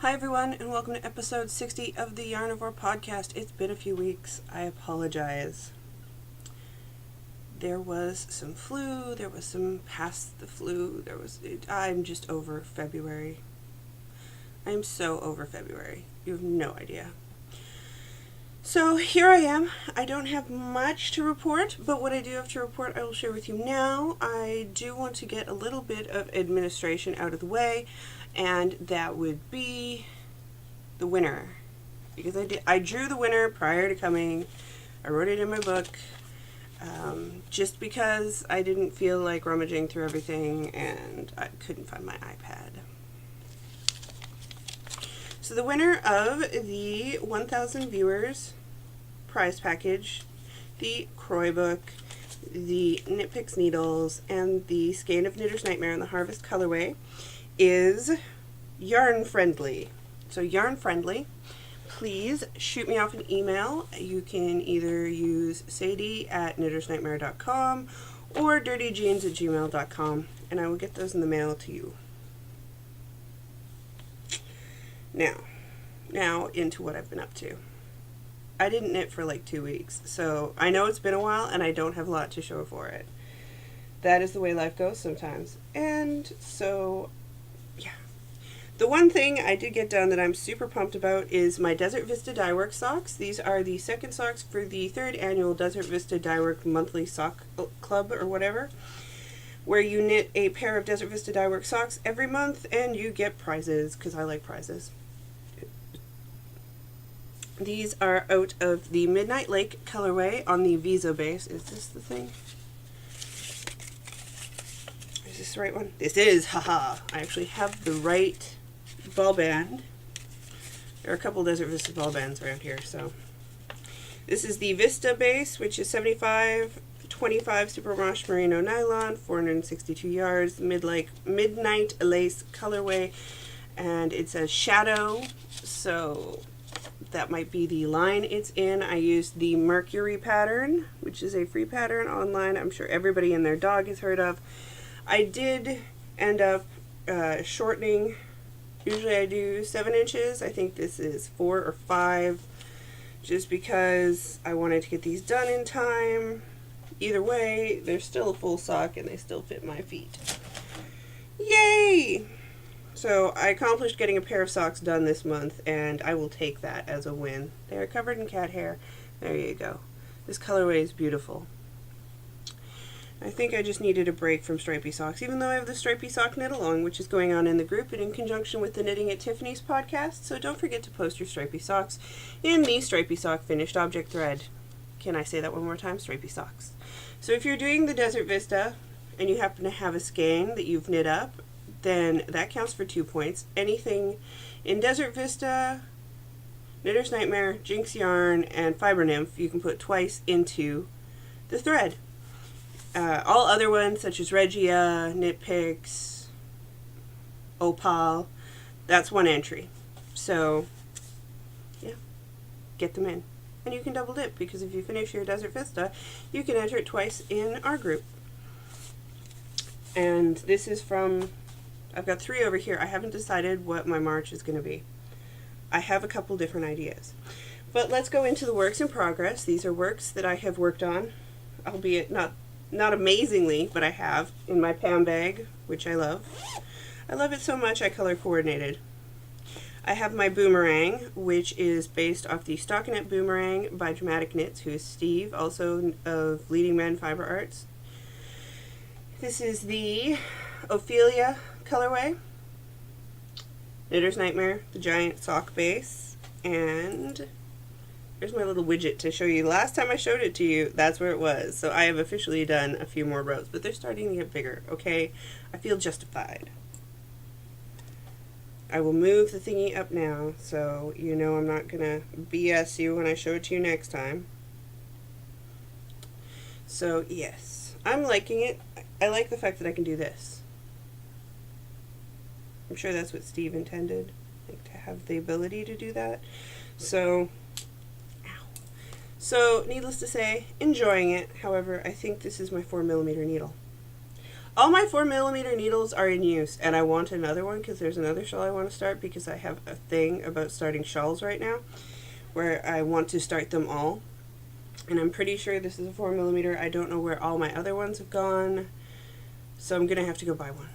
Hi everyone, and welcome to episode 60 of the Yarnivore podcast. It's been a few weeks. I apologize. There was some flu, there was some past the flu, I'm just over February. I'm so over February. You have no idea. So here I am. I don't have much to report, but what I do have to report I will share with you now. I do want to get a little bit of administration out of the way, and that would be the winner. Because I drew the winner prior to coming. I wrote it in my book. Just because I didn't feel like rummaging through everything and I couldn't find my iPad. So the winner of the 1,000 viewers prize package, the Croy book, the Knit Picks Needles, and the Skein of Knitter's Nightmare in the Harvest colorway is Yarn Friendly. So Yarn Friendly, please shoot me off an email. You can either use sadie@knittersnightmare.com or dirtyjeans@gmail.com, and I will get those in the mail to you. Now into what I've been up to. I didn't knit for like 2 weeks, so I know it's been a while and I don't have a lot to show for it. That is the way life goes sometimes. And so, yeah. The one thing I did get done that I'm super pumped about is my Desert Vista Dyework socks. These are the second socks for the 3rd annual Desert Vista Dyework monthly sock club or whatever, where you knit a pair of Desert Vista Dyework socks every month and you get prizes, because I like prizes. These are out of the Midnight Lake colorway on the Vista base. Is this the thing? Is this the right one? This is, haha. I actually have the right ball band. There are a couple Desert Vista ball bands around here, so. This is the Vista base, which is 75/25 superwash merino nylon, 462 yards, midnight lace colorway, and it says shadow, so that might be the line it's in. I used the Mercury pattern, which is a free pattern online. I'm sure everybody and their dog has heard of. I did end up shortening. Usually I do 7 inches. I think this is 4 or 5, just because I wanted to get these done in time. Either way, they're still a full sock and they still fit my feet. Yay! So I accomplished getting a pair of socks done this month, and I will take that as a win. They are covered in cat hair. There you go. This colorway is beautiful. I think I just needed a break from stripy socks, even though I have the stripy sock knit along, which is going on in the group and in conjunction with the Knitting at Tiffany's podcast. So don't forget to post your stripy socks in the stripy sock finished object thread. Can I say that one more time? Stripy socks. So if you're doing the Desert Vista and you happen to have a skein that you've knit up, then that counts for 2 points. Anything in Desert Vista, Knitter's Nightmare, Jinx Yarn, and Fiber Nymph, you can put twice into the thread. All other ones, such as Regia, Knit Picks, Opal, that's 1 entry. So, yeah, get them in. And you can double dip, because if you finish your Desert Vista, you can enter it twice in our group. And this is from, I've got 3 over here. I haven't decided what my March is going to be. I have a couple different ideas. But let's go into the works in progress. These are works that I have worked on, albeit not amazingly, but I have in my Pam bag, which I love. I love it so much I color coordinated. I have my boomerang, which is based off the Stockinette Boomerang by Dramatic Knits, who is Steve, also of Leading Men Fiber Arts. This is the Ophelia colorway, Knitter's Nightmare, the giant sock base, and here's my little widget to show you. Last time I showed it to you, that's where it was. So I have officially done a few more rows, but they're starting to get bigger, okay? I feel justified. I will move the thingy up now, so you know I'm not gonna BS you when I show it to you next time. So yes, I'm liking it. I like the fact that I can do this. I'm sure that's what Steve intended, like to have the ability to do that. So, So, needless to say, enjoying it. However, I think this is my 4mm needle. All my 4mm needles are in use, and I want another one because there's another shawl I want to start, because I have a thing about starting shawls right now where I want to start them all. And I'm pretty sure this is a 4mm. I don't know where all my other ones have gone, so I'm going to have to go buy one.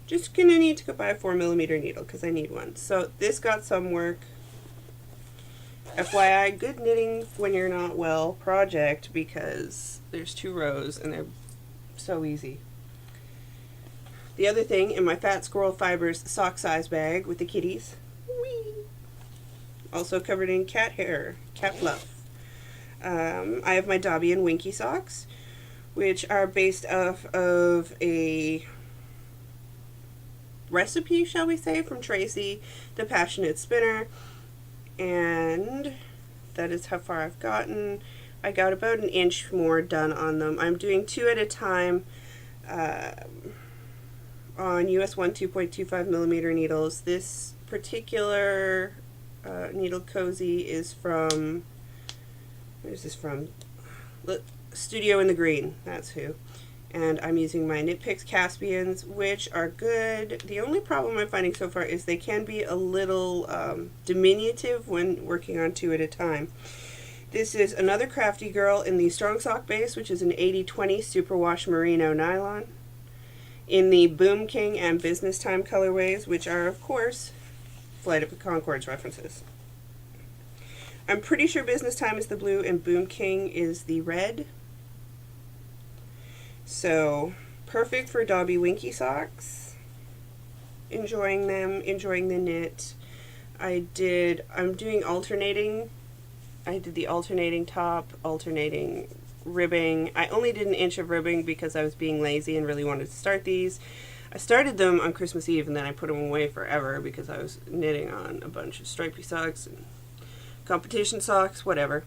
Just going to need to go buy a 4mm needle because I need one. So this got some work. FYI, good knitting when you're not well project, because there's 2 rows and they're so easy. The other thing in my Fat Squirrel Fibers sock size bag with the kitties. Whee! Also covered in cat hair, cat fluff. I have my Dobby and Winky socks, which are based off of a recipe, shall we say, from Tracy, the Passionate Spinner. And that is how far I've gotten. I got about an inch more done on them. I'm doing 2 at a time on US 1 2.25mm needles. This particular needle cozy is from, where's this from? Studio in the Green, that's who. And I'm using my Knit Picks Caspians, which are good. The only problem I'm finding so far is they can be a little diminutive when working on 2 at a time. This is another Crafty Girl in the Strong Sock base, which is an 80/20 Superwash Merino nylon, in the Boom King and Business Time colorways, which are, of course, Flight of the Conchords references. I'm pretty sure Business Time is the blue and Boom King is the red. So, perfect for Dobby Winky socks. Enjoying them, enjoying the knit. I'm doing alternating. I did the alternating top, alternating ribbing. I only did an inch of ribbing because I was being lazy and really wanted to start these. I started them on Christmas Eve and then I put them away forever because I was knitting on a bunch of stripy socks and competition socks, whatever.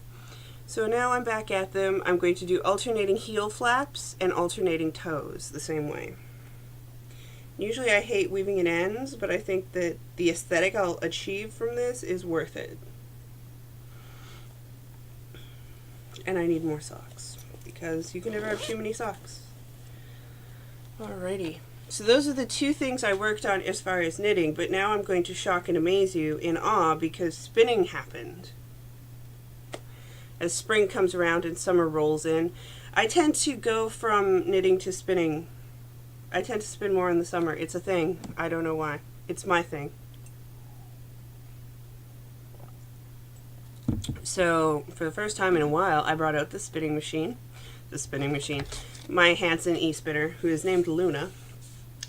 So now I'm back at them. I'm going to do alternating heel flaps and alternating toes the same way. Usually I hate weaving in ends, but I think that the aesthetic I'll achieve from this is worth it. And I need more socks, because you can never have too many socks. Alrighty. So those are the 2 things I worked on as far as knitting, but now I'm going to shock and amaze you in awe because spinning happened. As spring comes around and summer rolls in, I tend to go from knitting to spinning. I tend to spin more in the summer. It's a thing. I don't know why. It's my thing. So, for the first time in a while, I brought out the spinning machine. My Hanson e-spinner, who is named Luna,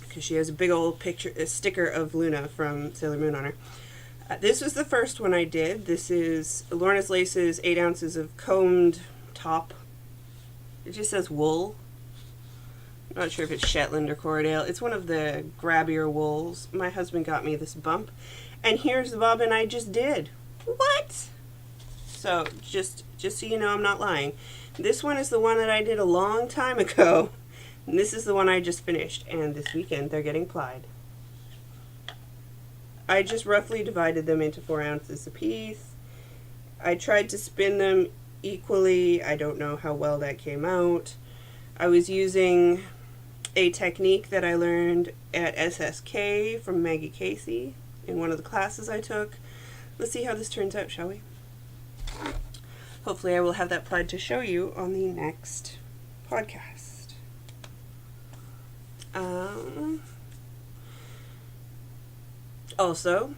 because she has a big old sticker of Luna from Sailor Moon on her. This was the first one I did. This is Lorna's Lace's 8 ounces of combed top. It just says wool. I'm not sure if it's Shetland or Corriedale. It's one of the grabbier wools. My husband got me this bump. And here's the bobbin I just did. What? So, just so you know, I'm not lying. This one is the one that I did a long time ago. And this is the one I just finished. And this weekend they're getting plied. I just roughly divided them into 4 ounces apiece. I tried to spin them equally. I don't know how well that came out. I was using a technique that I learned at SSK from Maggie Casey in one of the classes I took. Let's see how this turns out, shall we? Hopefully I will have that plied to show you on the next podcast. Also,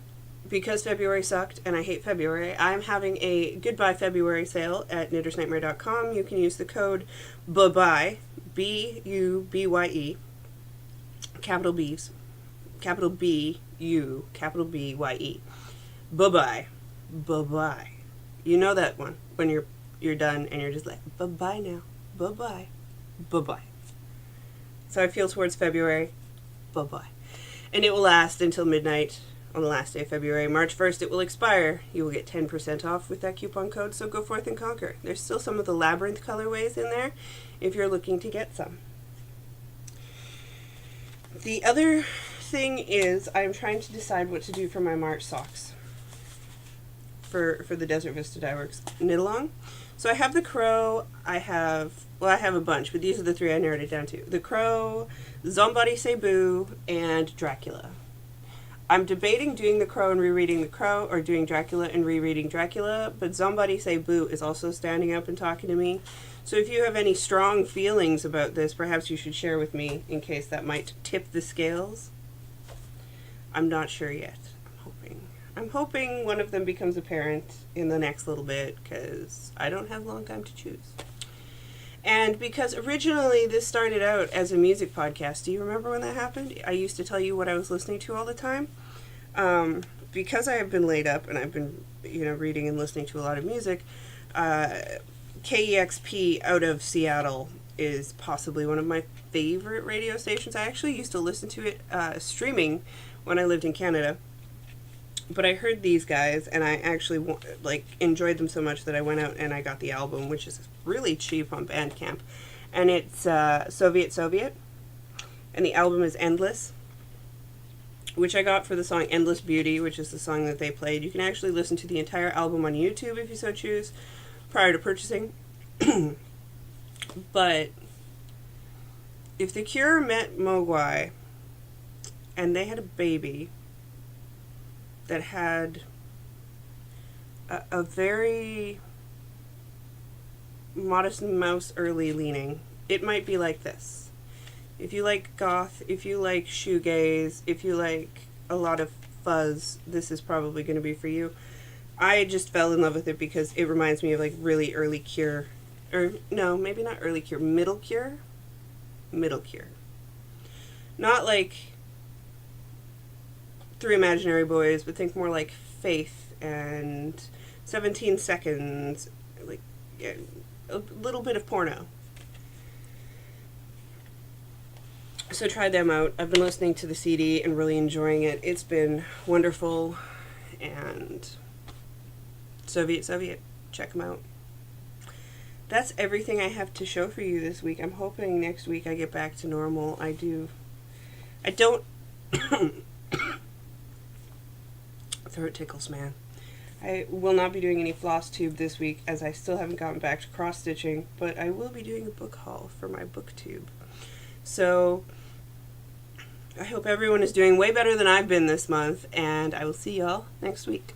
because February sucked and I hate February, I'm having a Goodbye February sale at knittersnightmare.com. You can use the code BUBYE, B-U-B-Y-E, capital B's, capital B-U, capital B-Y-E. Bye-bye. Bye-bye. You know that one when you're done and you're just like, bye-bye now. Bye-bye. Bye-bye. So I feel towards February. Bye-bye. And it will last until midnight on the last day of February. March 1st it will expire. You will get 10% off with that coupon code, so go forth and conquer. There's still some of the Labyrinth colorways in there if you're looking to get some. The other thing is I'm trying to decide what to do for my March socks for the Desert Vista Dye Works knit along. So I have the crow, I have well, I have a bunch, but these are the 3 I narrowed it down to. The Crow, Somebody Say Boo, and Dracula. I'm debating doing The Crow and rereading The Crow, or doing Dracula and rereading Dracula, but Somebody Say Boo is also standing up and talking to me. So if you have any strong feelings about this, perhaps you should share with me in case that might tip the scales. I'm not sure yet. I'm hoping one of them becomes apparent in the next little bit, because I don't have a long time to choose. And because originally this started out as a music podcast. Do you remember when that happened? I used to tell you what I was listening to all the time. Because I have been laid up and I've been, reading and listening to a lot of music, KEXP out of Seattle is possibly one of my favorite radio stations. I actually used to listen to it streaming when I lived in Canada. But I heard these guys, and I actually enjoyed them so much that I went out and I got the album, which is really cheap on Bandcamp. And it's Soviet, and the album is Endless, which I got for the song Endless Beauty, which is the song that they played. You can actually listen to the entire album on YouTube if you so choose, prior to purchasing. But if The Cure met Mogwai, and they had a baby that had a very Modest Mouse early leaning, it might be like this. If you like goth, if you like shoegaze, if you like a lot of fuzz, this is probably going to be for you. I just fell in love with it because it reminds me of really early Cure. Or no, maybe not early Cure, middle Cure? Middle Cure. Not like 3 Imaginary Boys, but think more like Faith and 17 Seconds, a little bit of porno. So try them out. I've been listening to the CD and really enjoying it. It's been wonderful. And Soviet, check them out. That's everything I have to show for you this week. I'm hoping next week I get back to normal. I don't throat tickles, man. I will not be doing any floss tube this week as I still haven't gotten back to cross stitching, but I will be doing a book haul for my booktube. So I hope everyone is doing way better than I've been this month, and I will see y'all next week.